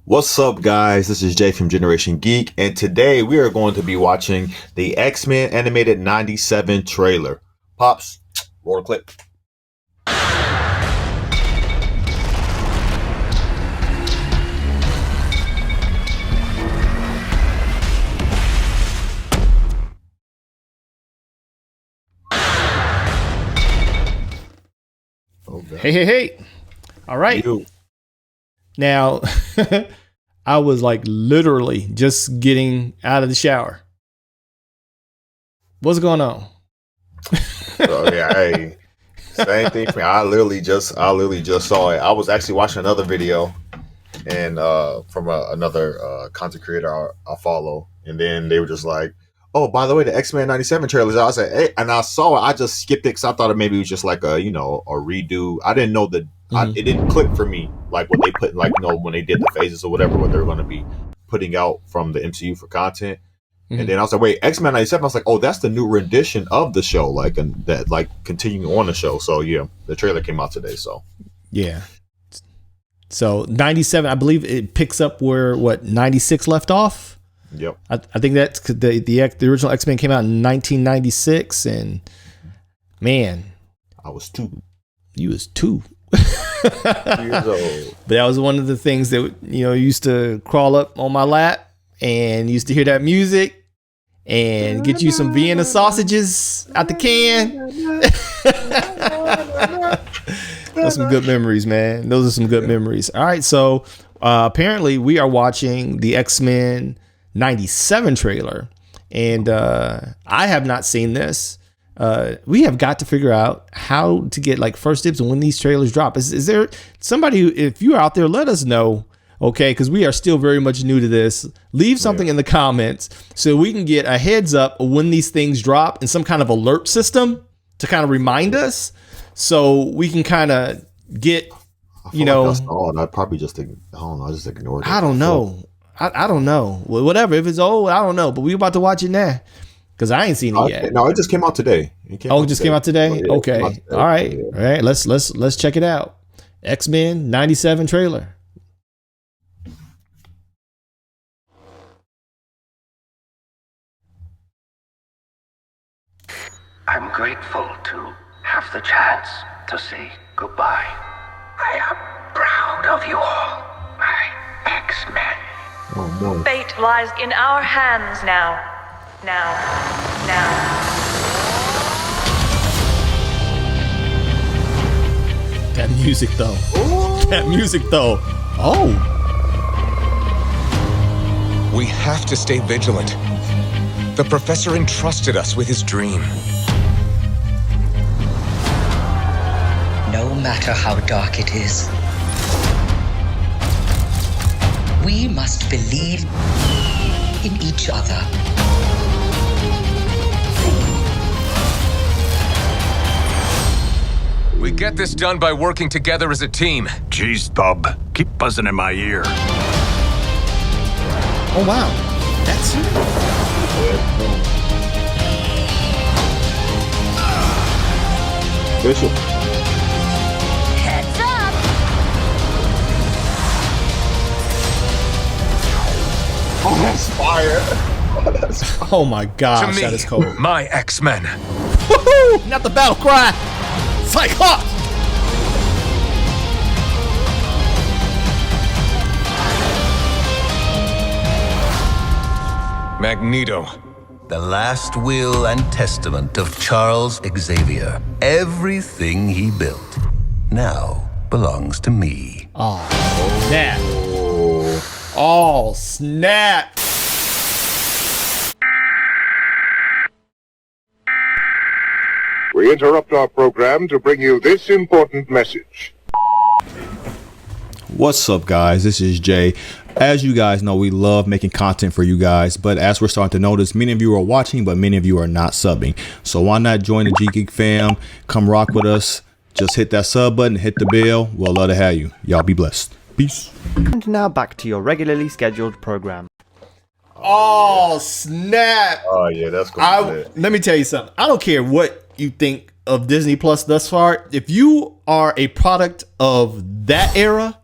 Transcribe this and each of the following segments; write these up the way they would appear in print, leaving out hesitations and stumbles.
What's up, guys? This is Jay from Generation Geek, and today we are going to be watching the X-Men animated 97 trailer. Pops, roll the clip. Hey. All right. Now, I was like literally just getting out of the shower. What's going on? Hey, same thing for me. I literally just saw it. I was actually watching another video and from another content creator I follow, and then they were just like, "Oh, by the way, the X-Men 97 trailers." I said, "Hey," and I saw it. I just skipped it because I thought it maybe was just like a redo. I didn't know that. It didn't click for me like what they put, like when they did the phases or whatever, what they were going to be putting out from the MCU for content. And then I was like, wait, X-Men 97. I was like, oh, that's the new rendition of the show, like, and that like continuing on the show. So yeah, the trailer came out today. So yeah. So 97, I believe it picks up where 96 left off. Yep. I think that's the original X-Men came out in 1996, and man, I was 2. You was 2. 2 years old. But that was one of the things that used to crawl up on my lap and used to hear that music and get you some Vienna sausages out the can. Those are some good memories, man. Those are some good memories. All right, so apparently we are watching the X-Men 97 trailer, and I have not seen this. We have got to figure out how to get like first dibs on when these trailers drop. Is there somebody who, if you're out there, let us know, okay? Because we are still very much new to this. Leave something in the comments so we can get a heads up of when these things drop and some kind of alert system to kind of remind us, so we can kind of get, I'd probably just I just ignored it. I don't know. I don't know. Well, whatever. If it's old, I don't know. But we about to watch it now. Because I ain't seen it yet. No, it just came out today. It just came out today? Okay. All right. Yeah. All right. Let's check it out. X-Men 97 trailer. I'm grateful to have the chance to say goodbye. I am proud of you all, my X-Men. Oh, no. Fate lies in our hands now. Now. That music though. Ooh. That music though. Oh. We have to stay vigilant. The professor entrusted us with his dream. No matter how dark it is, we must believe in each other. We get this done by working together as a team. Jeez, Bob, keep buzzing in my ear. Oh, wow. That's it. Bishop. Heads up! Oh, that's fire. Oh my gosh, to me, that is cold. My X-Men. Woohoo! Not the battle cry. Cyclops! Magneto. The last will and testament of Charles Xavier. Everything he built now belongs to me. Oh, snap. Oh, snap. We interrupt our program to bring you this important message. What's up, guys? This is Jay. As you guys know, we love making content for you guys, but as we're starting to notice, many of you are watching, but many of you are not subbing. So why not join the G Geek fam? Come rock with us. Just hit that sub button, hit the bell. We'll love to have you. Y'all be blessed. Peace. And now back to your regularly scheduled program. Oh, snap. Oh, yeah, that's cool. Let me tell you something. I don't care what you think of Disney Plus thus far. If you are a product of that era,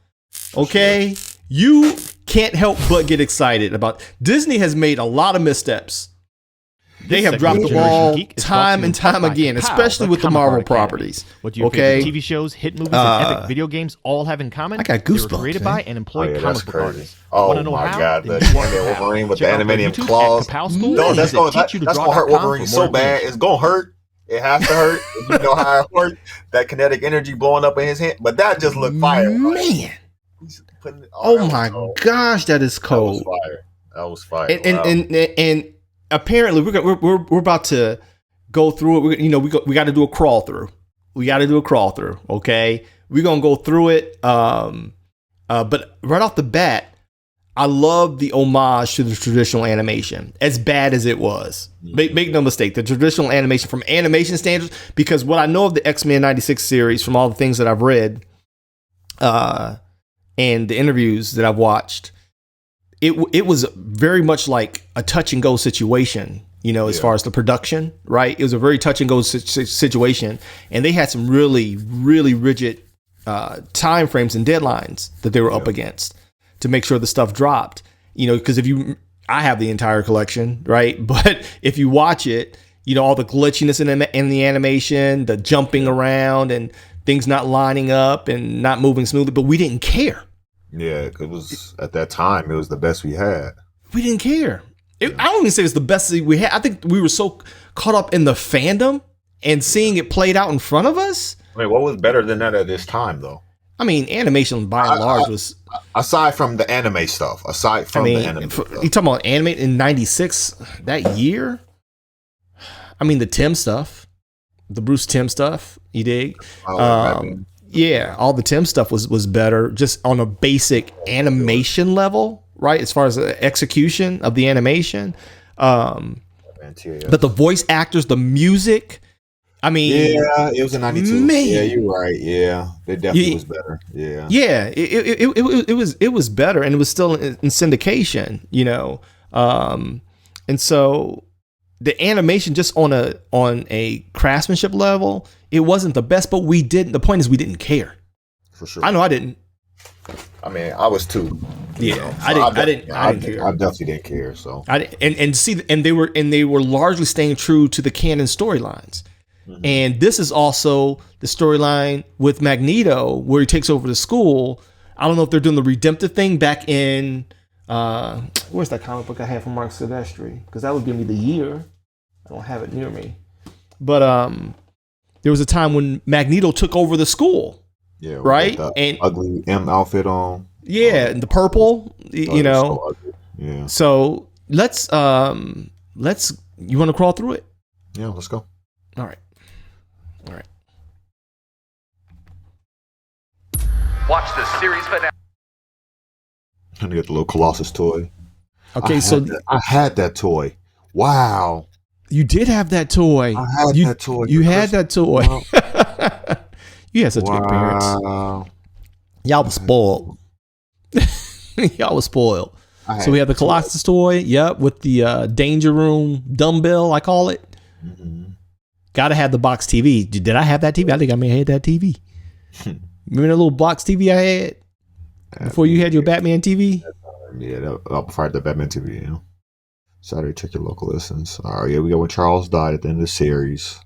okay, you can't help but get excited about. Disney has made a lot of missteps. They have dropped the ball time and time again, especially with the Marvel properties. What do your favorite TV shows, hit movies, and epic video games all have in common? I got goosebumps. They were created by and employed comic book artists. Oh my God, the Wolverine with the animated claws. No, that's gonna hurt Wolverine so bad. It's gonna hurt. It has to hurt. You know how it hurt. That kinetic energy blowing up in his hand. But that just looked fire. Man. Oh my gosh, that is cold. That was fire. And apparently we're about to go through it. We got to do a crawl through. Okay, we're gonna go through it. But right off the bat, I love the homage to the traditional animation, as bad as it was. Make no mistake, the traditional animation from animation standards. Because what I know of the X-Men '96 series, from all the things that I've read, and the interviews that I've watched, it was very much like a touch and go situation, as far as the production, right? It was a very touch and go situation. And they had some really, really rigid time frames and deadlines that they were up against to make sure the stuff dropped, because I have the entire collection, right? But if you watch it, all the glitchiness in the animation, the jumping around and things not lining up and not moving smoothly, but we didn't care. Yeah, it was at that time, it was the best we had. We didn't care. I don't even say it's the best we had. I think we were so caught up in the fandom and seeing it played out in front of us. I mean, what was better than that at this time, though? I mean, animation by and large was... Aside from the anime stuff. You talking about anime in 96, that year? I mean, the Tim stuff. The Bruce Timm stuff, you dig? Yeah, all the Tim stuff was better, just on a basic animation level, right? As far as the execution of the animation. But the voice actors, the music... I mean, yeah, it was in '92. Man. Yeah, you're right. Yeah, it definitely was better. Yeah, it was better, and it was still in syndication, and so the animation just on a craftsmanship level, it wasn't the best, but we didn't. The point is, we didn't care. For sure, I know I didn't. I mean, I was too. Yeah, I didn't care. I definitely didn't care. So and they were largely staying true to the canon storylines. Mm-hmm. And this is also the storyline with Magneto, where he takes over the school. I don't know if they're doing the redemptive thing back in where's that comic book I had from Mark Silvestri? Because that would give me the year. I don't have it near me. But there was a time when Magneto took over the school. Yeah, right. And ugly M outfit on. Yeah, and the purple. So yeah. So let's. You want to crawl through it? Yeah, let's go. All right. Watch the series finale. I'm gonna get the little Colossus toy. Okay, I had that toy. Wow. You did have that toy. I had that toy. You had that toy. You had such good parents. Y'all was spoiled. Y'all was spoiled. So we have the Colossus toy. Yep, with the Danger Room dumbbell, I call it. Mm-hmm. Gotta have the box TV. Did I have that TV? I think I may have had that TV. Remember that little box TV I had before you had your Batman TV? Yeah, before I had the Batman TV. Yeah. Saturday, check your local listens. All right, yeah, we got when Charles died at the end of the series.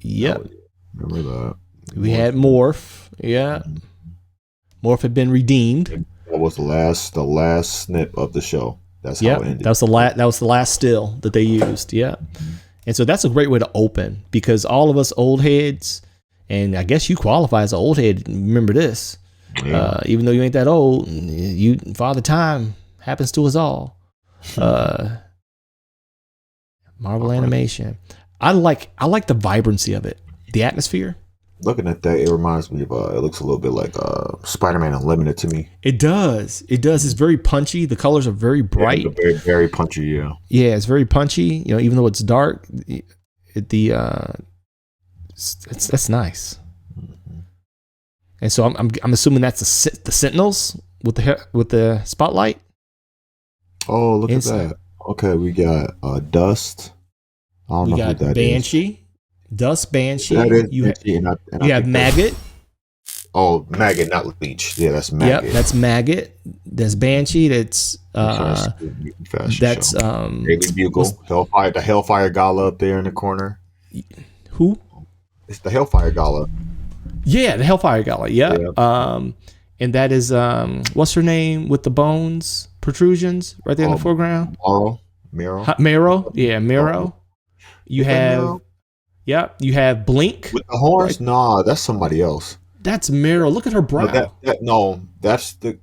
Yep. Remember that? We had Morph. Yeah. Mm-hmm. Morph had been redeemed. That was the last snip of the show. That's how it ended. That was the last still that they used. Yeah. Mm-hmm. And so that's a great way to open, because all of us old heads, and I guess you qualify as an old head, remember this. Yeah. Even though you ain't that old, Father Time happens to us all. Marvel animation. I like the vibrancy of it, the atmosphere. Looking at that, it reminds me of it looks a little bit like Spider-Man Unlimited to me. It does. It's very punchy. The colors are very bright. Yeah, very, very punchy. Yeah. Yeah, it's very punchy. Even though it's dark, that's nice. Mm-hmm. And so I'm assuming that's the Sentinels with the spotlight. Oh, look at that. Okay, we got Dust. I don't know who that Banshee. Dust, Banshee. That is you Banshee, have Maggot. Oh, Maggot, not Leech. Yeah, that's Maggot. Yep, that's Maggot. That's Banshee. That's Daily Bugle. Hellfire, the Hellfire Gala up there in the corner. Who? It's the Hellfire Gala. Yeah, the Hellfire Gala. Yeah. And that is what's her name with the bones protrusions right there in the foreground? Mero. Yeah, Mero. You have. Yep. You have Blink with the horns. Right? Nah, that's somebody else. That's Mero. Look at her brow. No, that's the.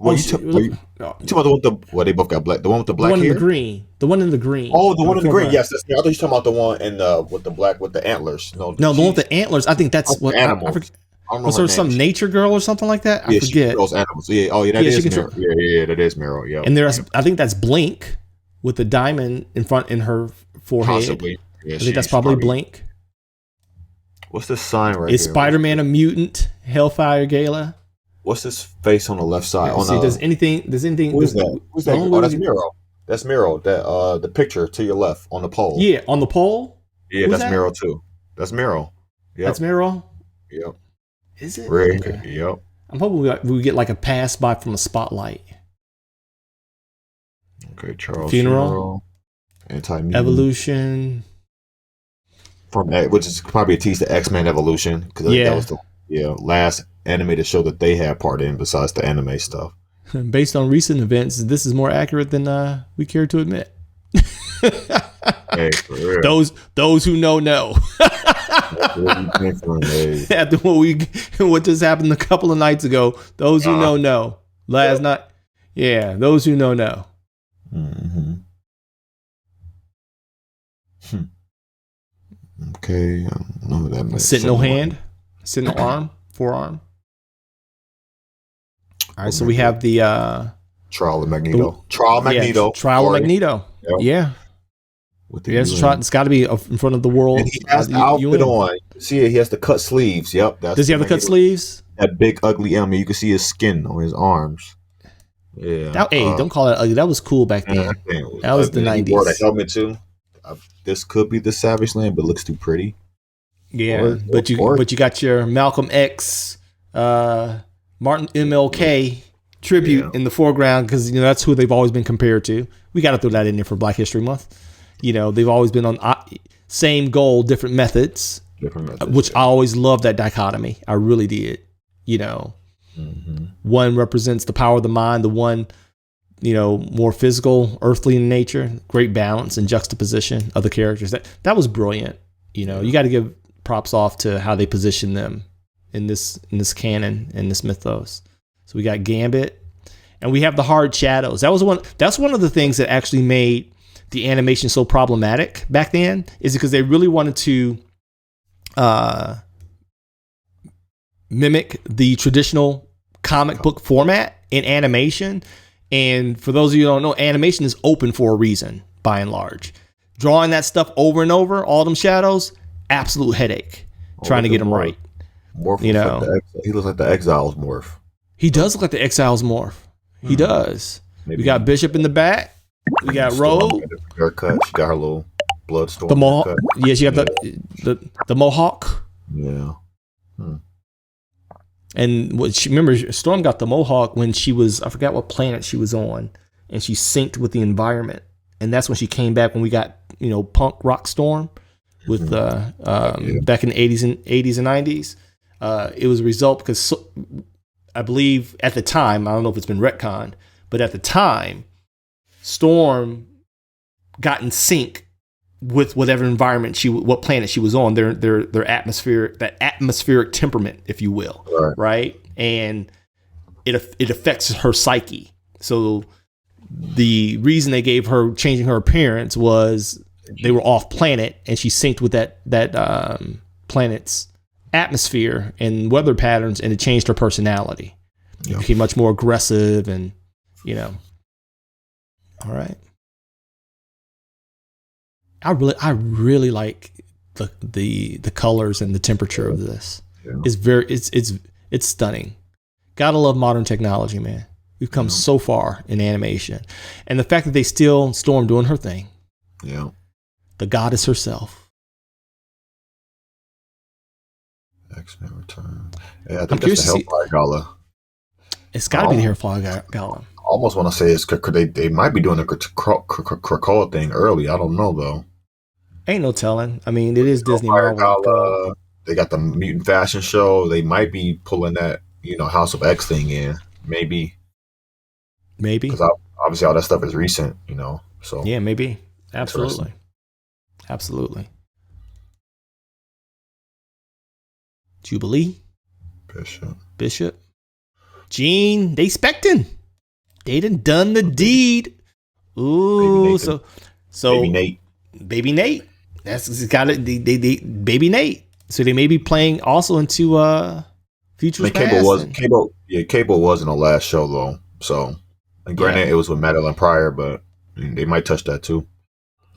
You talking about the one with the? Well, they both got black. The one with the black hair. In the green. The one in the green. Oh, the one in the green. Yes, that's. I thought you were talking about the one in with the black with the antlers. No, the one with the antlers. I think that's what. Animals. Was there some nature girl or something like that? I forget. She animals. Yeah. Oh, yeah. That is Mero. Yeah, that is Mero. Yeah. And there's, I think that's Blink with the diamond in her forehead. Possibly. Yeah, I think that's probably Blink. What's this sign right here? Is Spider-Man a mutant? Hellfire Gala. What's this face on the left side? Does anything? Who's that? Who's that? Oh, that's Mero. That's Mero. That the picture to your left on the pole. Yeah, on the pole. Yeah, that's Mero too. That's Mero. Yeah, that's Mero. Yep. Is it? Right. Okay. Yep. I'm hoping we get like a pass by from a spotlight. Okay, Charles. Funeral. Anti-mutant. Evolution. From which is probably a tease to X-Men Evolution because that was the last animated show that they had part in besides the anime stuff. Based on recent events, this is more accurate than we care to admit. Hey, for real. Those who know. After what just happened a couple of nights ago, those who know. Last night, those who know. Mm-hmm. Okay, I don't know what that means. Sentinel hand, Sentinel arm, forearm. All right, so we have the Trial of Magneto. Trial of Magneto. Yep. Yeah. It's got to be in front of the world. And he has the outfit on. See, he has the cut sleeves. Yep. Does he have the cut sleeves? That big ugly M. You can see his skin on his arms. Yeah. Don't call it ugly. That was cool back then. That was the 90s. He wore the helmet too. This could be the Savage Land, but looks too pretty. Yeah, but you got your Malcolm X, Martin MLK tribute in the foreground because that's who they've always been compared to. We got to throw that in there for Black History Month. They've always been on same goal, different methods. Which I always loved that dichotomy. I really did. One represents the power of the mind. The one, more physical, earthly in nature. Great balance and juxtaposition of the characters. That was brilliant. You got to give props off to how they position them in this canon, in this mythos. So we got Gambit, and we have the hard shadows. That's one of the things that actually made the animation so problematic back then, is because they really wanted to mimic the traditional comic book format in animation. And for those of you who don't know, animation is open for a reason, by and large. Drawing that stuff over and over, all them shadows, absolute headache. Trying to get them right. Morph he looks like the Exiles morph. He does look like the Exiles morph. He does. Maybe. We got Bishop in the back. We got Rogue. Haircut. She got her little Bloodstorm. The Mohawk. Yeah, she got the Mohawk. Yeah. And remember, Storm got the Mohawk when she was, I forgot what planet she was on, and she synced with the environment. And that's when she came back when we got, punk rock Storm with back in the 80s and 90s. It was a result because I believe at the time, I don't know if it's been retconned, but at the time, Storm got in sync with whatever environment what planet she was on, their atmosphere, that atmospheric temperament, if you will, right? And it affects her psyche. So the reason they gave her changing her appearance was they were off planet, and she synced with that planet's atmosphere and weather patterns, and it changed her personality. It became much more aggressive, and all right. I really like the colors and the temperature of this. Yeah. It's stunning. Gotta love modern technology, man. We've come so far in animation, and the fact that they still Storm doing her thing. Yeah. The goddess herself. X-Men Return. Yeah, I I'm think curious that's to the see. Hellfire Gala. It's got to be the Hellfire Gala. I almost want to say it's they might be doing a Krakoa thing early. I don't know though. Ain't no telling. I mean, it is Disney Hellfire Marvel after all. Gala. They got the mutant fashion show. They might be pulling that House of X thing in. Maybe because obviously all that stuff is recent. So yeah, maybe absolutely. Jubilee, Bishop, Jean. They expecting. They done the deed. Ooh, so baby Nate. That's got it. They baby Nate. So they may be playing also into Futures Past. Cable was in the last show though. So, and granted, it was with Madeline Pryor, but they might touch that too.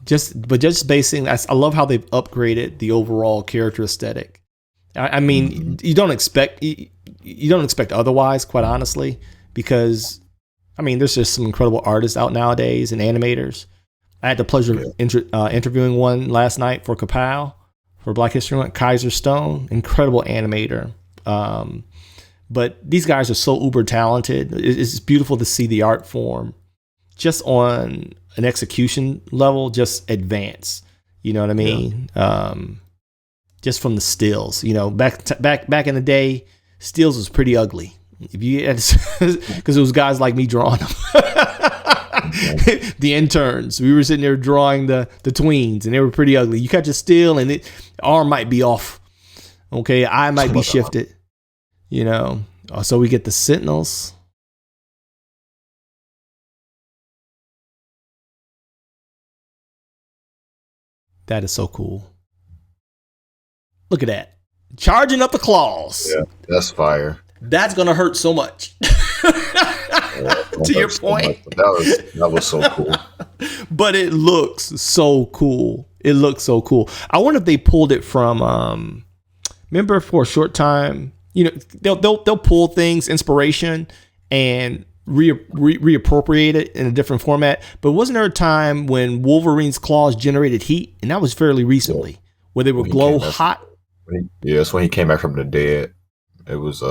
Just basing. I love how they've upgraded the overall character aesthetic. I mean, you don't expect otherwise, quite honestly, because I mean, there's just some incredible artists out nowadays and animators. I had the pleasure of interviewing one last night for Ka-Pow for Black History Month, Kaiser Stone, incredible animator. But these guys are so uber talented. It's beautiful to see the art form just on an execution level, just advance. You know what I mean? Yeah. Just from the stills, back in the day, stills was pretty ugly. If you because it was guys like me drawing them. The interns, we were sitting there drawing the tweens, and they were pretty ugly. You catch a still, and the arm might be off. Okay, eye might be shifted. So we get the Sentinels. That is so cool. Look at that. Charging up the claws. Yeah, that's fire. That's going to hurt so much. To your point. That was so cool. But it looks so cool. I wonder if they pulled it from, remember for a short time, they'll pull things, inspiration, and reappropriate it in a different format. But wasn't there a time when Wolverine's claws generated heat? And that was fairly recently, where they would glow hot. It's when he came back from the dead. It was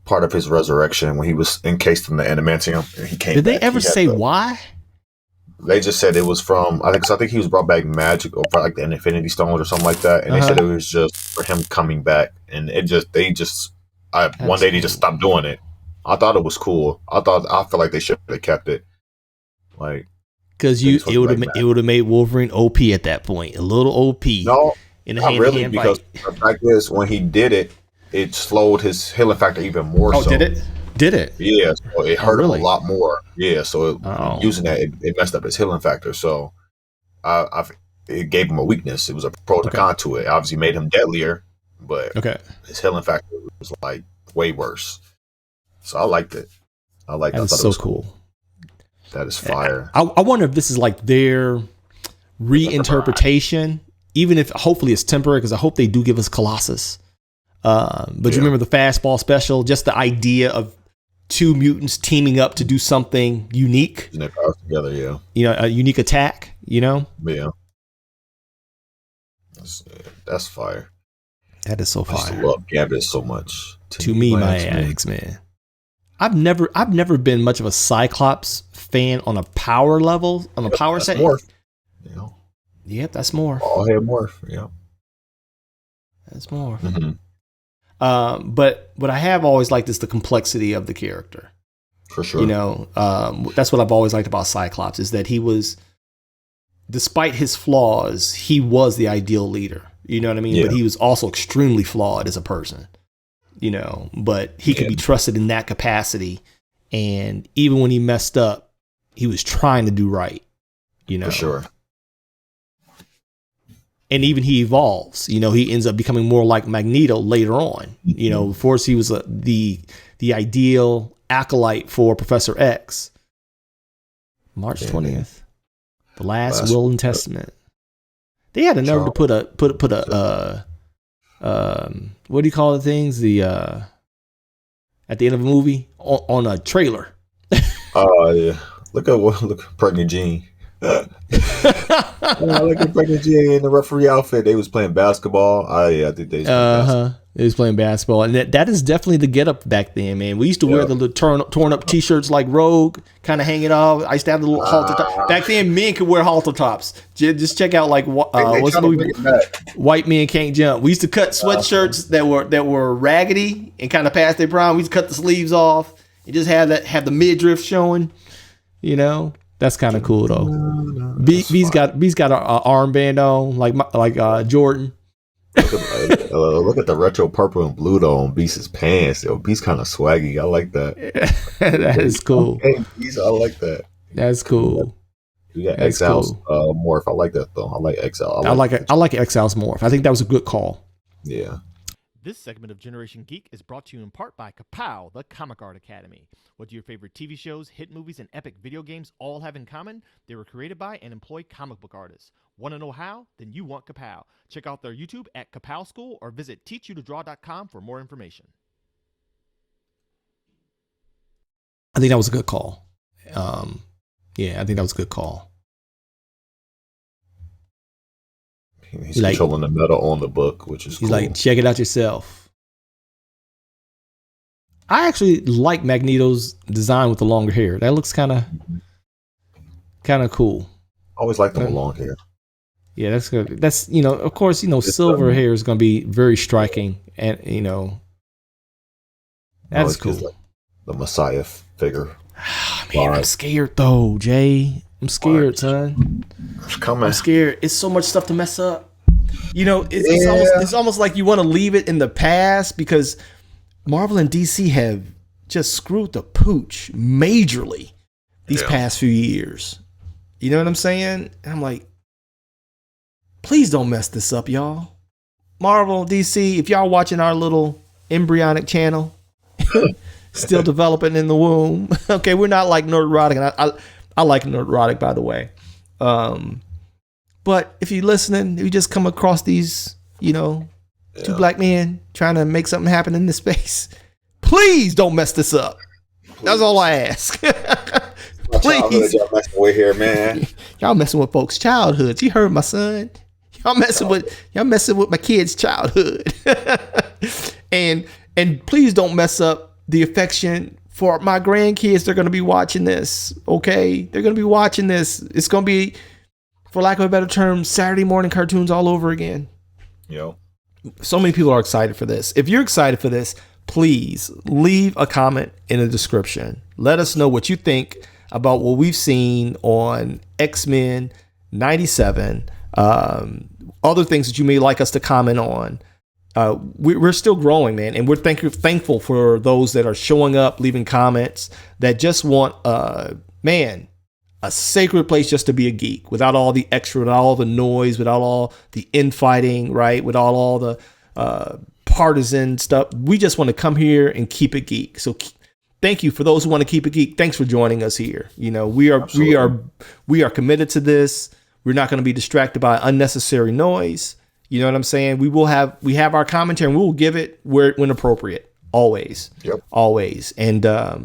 part of his resurrection when he was encased in the adamantium. He came. Did they ever say why? They just said it was from. I think he was brought back magic or like the Infinity Stones or something like that, and they said it was just for him coming back. And one day they just stopped doing it. I thought it was cool. I feel like they should have kept it. Like because it would have made Wolverine OP at that point, a little OP. No. Not really, because the fact is, when he did it, it slowed his healing factor even more. Did it? Did it? Yeah, so it hurt him a lot more. Yeah, so using that, it messed up his healing factor. So it gave him a weakness. It was a pro to con to it. Obviously made him deadlier, but his healing factor was like way worse. So I liked it. That is so cool. That is fire. I wonder if this is like their reinterpretation. Even if hopefully it's temporary, because I hope they do give us Colossus. But you remember the fastball special, just the idea of two mutants teaming up to do something unique. Together, yeah. A unique attack, Yeah. That's fire. That is so fire. I love Gambit so much. To me, my X-Men. I've never been much of a Cyclops fan on a power level, on a power set. Yep, that's more. All hair morph. Yeah, that's more. But what I have always liked is the complexity of the character. For sure. That's what I've always liked about Cyclops is that he was, despite his flaws, he was the ideal leader. You know what I mean? Yeah. But he was also extremely flawed as a person. But he could be trusted in that capacity, and even when he messed up, he was trying to do right. For sure. And even he evolves, he ends up becoming more like Magneto later on. First he was the ideal acolyte for Professor X. March 20th, the last will and testament. They had a nerve to put a what do you call the things? At the end of a movie on a trailer. Yeah. Look at Pregnant Jean. Look at Pregnant Jean in the referee outfit. They was playing basketball. I think they. He was playing basketball, and that is definitely the get up back then, man. We used to wear the little torn up T-shirts like Rogue, kind of hanging off. I used to have the little halter top. Back then, men could wear halter tops. Just check out like what's the movie? White Men Can't Jump. We used to cut sweatshirts that were raggedy and kind of past their prime. We used to cut the sleeves off and just have the midriff showing. You know, that's kind of cool though. B's got an armband on like Jordan. Look at the retro purple and blue though on Beast's pants. Yo, Beast kind of swaggy. I like that. That is cool. Beast, I like that. That's cool. You got Exile's morph. I like that though. I like Exile. I like Exile's morph. I think that was a good call. Yeah. This segment of Generation Geek is brought to you in part by Ka-Pow, the Comic Art Academy. What do your favorite TV shows, hit movies, and epic video games all have in common? They were created by and employ comic book artists. Want to know how? Then you want Ka-Pow. Check out their YouTube at Ka-Pow School or visit teachyoutodraw.com for more information. I think that was a good call. Yeah, I think that was a good call. He's controlling the metal on the book, which is cool. He's like, check it out yourself. I actually like Magneto's design with the longer hair. That looks kind of cool. Always liked them with long hair. Yeah, that's good. That's, of course, silver hair is going to be very striking, and that's cool. Like the Messiah figure. Man, I'm scared though, Jay. I'm scared, son. It's coming. I'm scared. It's so much stuff to mess up. It's almost like you want to leave it in the past because Marvel and DC have just screwed the pooch majorly these past few years. You know what I'm saying? And I'm like, please don't mess this up, y'all. Marvel, DC, if y'all watching our little embryonic channel, still developing in the womb. Okay, we're not like Nerdrotic, and I like Nerdrotic, by the way. But if you're listening, you just come across these, two black men trying to make something happen in this space. Please don't mess this up. That's all I ask. Please. Y'all messing with here, man. Y'all messing with folks' childhoods. You heard my son. Y'all messing with my kid's childhood. and please don't mess up the affection for my grandkids. They're going to be watching this. Okay, they're going to be watching this. It's going to be, for lack of a better term, Saturday morning cartoons all over again. Yo. So many people are excited for this. If you're excited for this, please leave a comment in the description. Let us know what you think about what we've seen on X-Men 97. Other things that you may like us to comment on. We're still growing, man, and we're thankful for those that are showing up, leaving comments, that just want, a sacred place just to be a geek, without all the extra, without all the noise, without all the infighting, right? Without all the partisan stuff. We just want to come here and keep it geek. So thank you for those who want to keep it geek. Thanks for joining us here. We are committed to this. We're not going to be distracted by unnecessary noise. You know what I'm saying? We have our commentary, and we will give it when appropriate. Always. Yep. Always. And I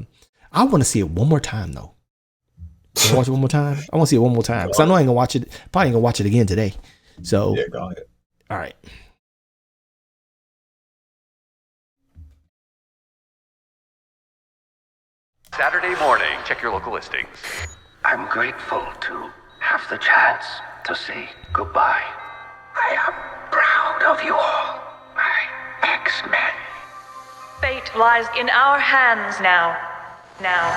want to see it one more time though. You watch it one more time? I want to see it one more time because I know I ain't gonna watch it. Probably ain't gonna watch it again today. So yeah, go ahead. All right. Saturday morning. Check your local listings. I'm grateful to have the chance to say goodbye. I am proud of you all, my X-Men. Fate lies in our hands now. Now.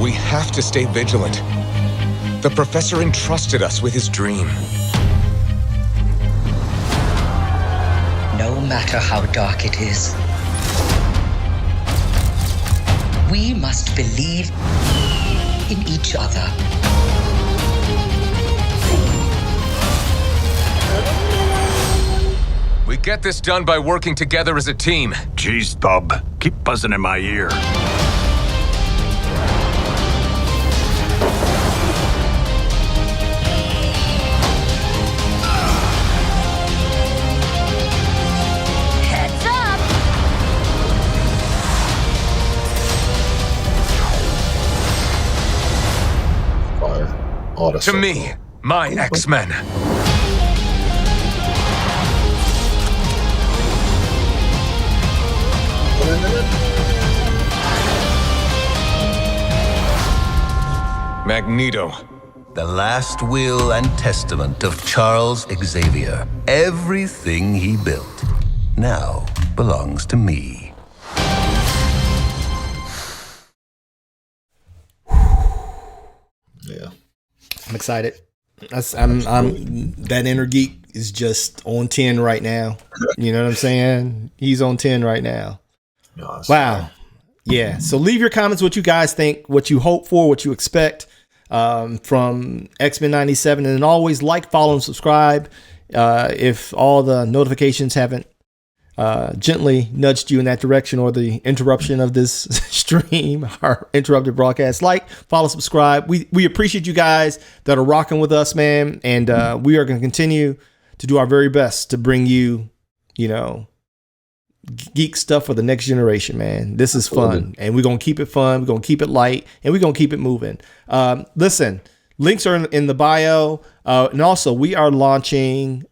We have to stay vigilant. The professor entrusted us with his dream. No matter how dark it is, we must believe in each other. We get this done by working together as a team. Jeez, bub. Keep buzzing in my ear. Oh, that's To so me, my X-Men. Magneto. The last will and testament of Charles Xavier. Everything he built now belongs to me. Yeah. I'm excited. I'm that inner geek is just on 10 right now. You know what I'm saying? He's on 10 right now. No, wow. Yeah. So leave your comments what you guys think, what you hope for, what you expect from X-Men 97. And always like, follow, and subscribe if all the notifications haven't gently nudged you in that direction, or the interruption of this stream, our interrupted broadcast. Like, follow, subscribe. We appreciate you guys that are rocking with us, man. And we are going to continue to do our very best to bring you, geek stuff for the next generation, man. This is fun, and we're going to keep it fun. We're going to keep it light, and we're going to keep it moving. Listen, links are in the bio. And also, we are launching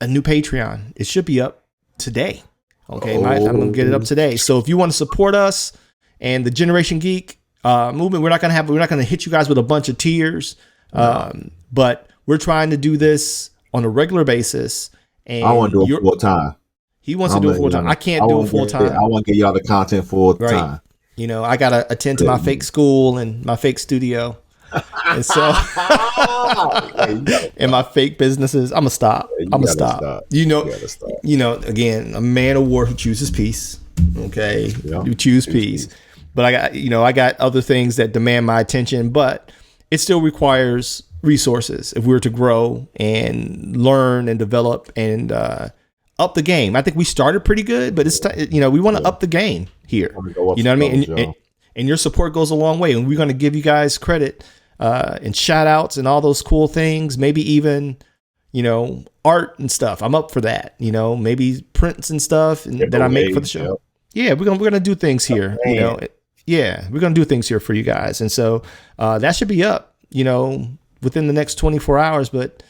a new Patreon. It should be up today. Okay. I'm going to get it up today. So if you want to support us and the Generation Geek movement, we're not going to hit you guys with a bunch of tiers. But we're trying to do this on a regular basis. And I want to do it full time. He wants to do it full time. I can't do it full time. I want to get y'all the content full time. I got to attend to my fake school and my fake studio. And so, and my fake businesses, I'm gonna stop. I'm gonna stop. Again, a man of war who chooses peace. Okay, you choose peace. But I got other things that demand my attention. But it still requires resources if we were to grow and learn and develop and up the game. I think we started pretty good, but it's we want to up the game here. You know what I mean? And your support goes a long way. And we're going to give you guys credit. And shout outs and all those cool things, maybe even, art and stuff. I'm up for that, maybe prints and stuff that I make for the show. Yeah, we're going to do things here, Yeah, we're going to do things here for you guys. And so that should be up, within the next 24 hours. But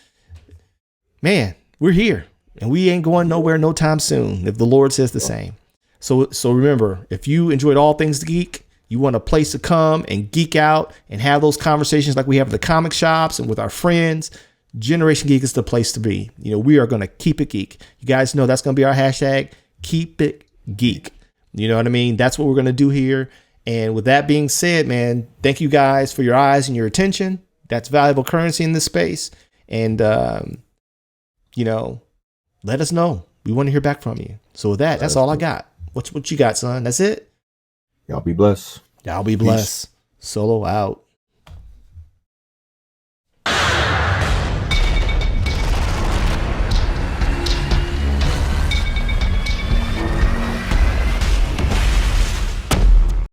man, we're here and we ain't going nowhere no time soon if the Lord says the same. So remember, if you enjoyed All Things Geek, you want a place to come and geek out and have those conversations like we have at the comic shops and with our friends, Generation Geek is the place to be. We are going to keep it geek. You guys know that's going to be our hashtag, keep it geek. You know what I mean? That's what we're going to do here. And with that being said, man, thank you guys for your eyes and your attention. That's valuable currency in this space. And, let us know. We want to hear back from you. So with that's all I got. What you got, son? That's it? Y'all be blessed. Y'all be blessed. Peace. Solo out.